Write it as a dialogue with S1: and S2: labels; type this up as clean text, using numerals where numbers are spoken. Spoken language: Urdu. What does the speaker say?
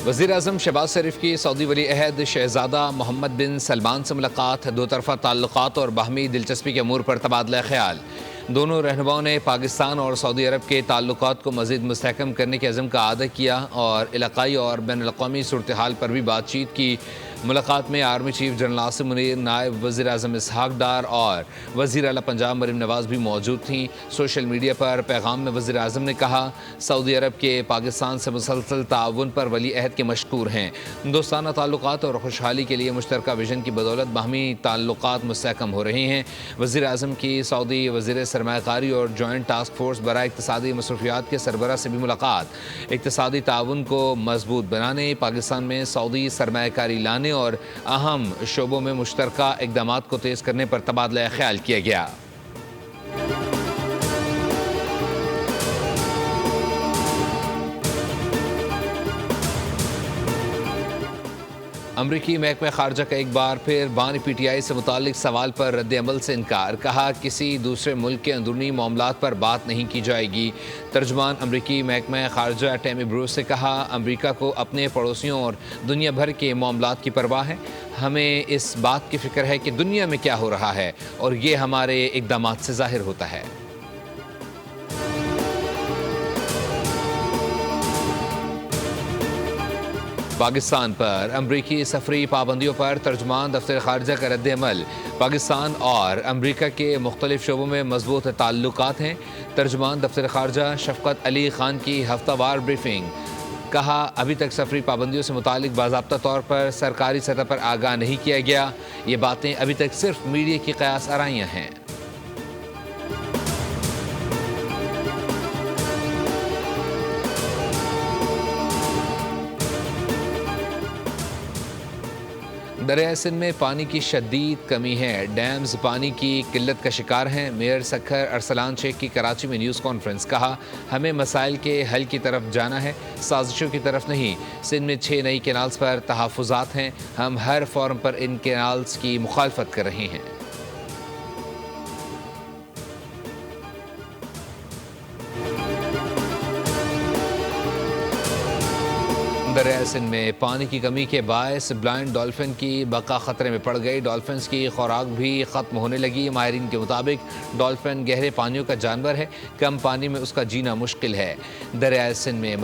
S1: وزیر اعظم شہباز شریف کی سعودی ولی عہد شہزادہ محمد بن سلمان سے ملاقات، دو طرفہ تعلقات اور باہمی دلچسپی کے امور پر تبادلہ خیال۔ دونوں رہنماؤں نے پاکستان اور سعودی عرب کے تعلقات کو مزید مستحکم کرنے کے عزم کا اعادہ کیا اور علاقائی اور بین الاقوامی صورتحال پر بھی بات چیت کی۔ ملاقات میں army chief general Asim Munir, نائب وزیر اعظم اسحاق ڈار اور وزیر اعلیٰ پنجاب مریم نواز بھی موجود تھیں۔ سوشل میڈیا پر پیغام میں وزیر اعظم نے کہا، سعودی عرب کے پاکستان سے مسلسل تعاون پر ولی عہد کے مشکور ہیں۔ دوستانہ تعلقات اور خوشحالی کے لیے مشترکہ ویژن کی بدولت باہمی تعلقات مستحکم ہو رہے ہیں۔ وزیر اعظم کی سعودی وزیر سرمایہ کاری اور جوائنٹ ٹاسک فورس برائے اقتصادی مصروفیات کے سربراہ سے بھی ملاقات۔ اقتصادی تعاون کو مضبوط بنانے، پاکستان میں سعودی سرمایہ کاری لانے اور اہم شعبوں میں مشترکہ اقدامات کو تیز کرنے پر تبادلہ خیال کیا گیا۔ امریکی محکمہ خارجہ کا ایک بار پھر بانی پی ٹی آئی سے متعلق سوال پر رد عمل سے انکار، کہا کسی دوسرے ملک کے اندرونی معاملات پر بات نہیں کی جائے گی۔ ترجمان امریکی محکمہ خارجہ ٹیمی بروس نے کہا، امریکہ کو اپنے پڑوسیوں اور دنیا بھر کے معاملات کی پرواہ ہے۔ ہمیں اس بات کی فکر ہے کہ دنیا میں کیا ہو رہا ہے اور یہ ہمارے اقدامات سے ظاہر ہوتا ہے۔ پاکستان پر امریکی سفری پابندیوں پر ترجمان دفتر خارجہ کا رد عمل۔ پاکستان اور امریکہ کے مختلف شعبوں میں مضبوط تعلقات ہیں۔ ترجمان دفتر خارجہ شفقت علی خان کی ہفتہ وار بریفنگ، کہا ابھی تک سفری پابندیوں سے متعلق باضابطہ طور پر سرکاری سطح پر آگاہ نہیں کیا گیا۔ یہ باتیں ابھی تک صرف میڈیا کی قیاس آرائیاں ہیں۔ دریائے سندھ میں پانی کی شدید کمی ہے، ڈیمز پانی کی قلت کا شکار ہیں۔ میئر سکھر ارسلان شیخ کی کراچی میں نیوز کانفرنس، کہا ہمیں مسائل کے حل کی طرف جانا ہے، سازشوں کی طرف نہیں۔ سندھ میں 6 نئی کینالز پر تحفظات ہیں، ہم ہر فورم پر ان کینالز کی مخالفت کر رہے ہیں۔ دریائے سندھ میں پانی کی کمی کے باعث بلائنڈ ڈالفن کی بقا خطرے میں پڑ گئی، ڈالفنز کی خوراک بھی ختم ہونے لگی۔ ماہرین کے مطابق ڈالفن گہرے پانیوں کا جانور ہے، کم پانی میں اس کا جینا مشکل ہے۔ دریائے سندھ میں